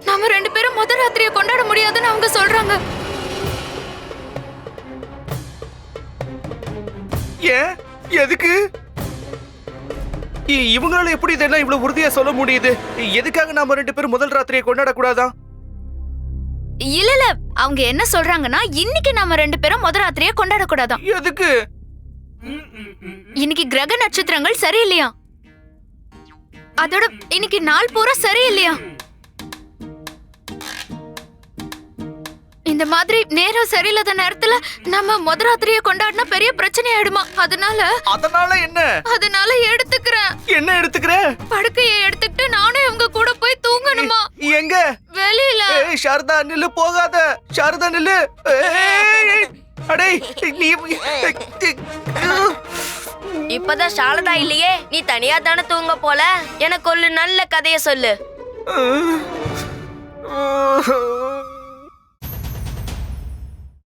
நாம 2 பேரும் முதல் ராத்திரியை கொண்டாட முடியாதுன்னு அவங்க சொல்றாங்க. ஏன்? எதுக்கு? இவங்களால எப்படி இதெல்லாம் இவ்வளவு உறுதியா சொல்ல முடியுது? எதுக்காக நாம 2 பேரும் முதல் ராத்திரியை கொண்டாட கூடாதா? இல்ல அவங்க என்ன சொல்றாங்கன்னா இன்னைக்கு நாம 2 பேரும் முதல் ராத்திரியை கொண்டாட கூடாதாம். எதுக்கு? இன்னைக்கு கிரக நட்சத்திரங்கள் சரியில்லையா, அதோட இன்னைக்கு நாள் பூரா சரியில்லையா. இந்த மாதிரி நேரம் சரியில்லாத நேரத்துல நம்ம முதல் ராத்திரியை கொண்டாடினா பெரிய பிரச்சனை ஆயிடுமா. அதனால எடுத்துக்கிறேன். என்ன எடுத்துக்கிற? படுக்கையை எடுத்துக்கிட்டு நானும் இவங்க கூட போய் தூங்கணுமா? எங்க? வெளியில. சாரதா நில்லு, போகாத. சாரதா நில்லு. அடே நீ இப்பதான் சாரதா இல்லையே, நீ தனியா தானே தூங்க போல. எனக்கு ஒரு நல்ல கதைய சொல்லு.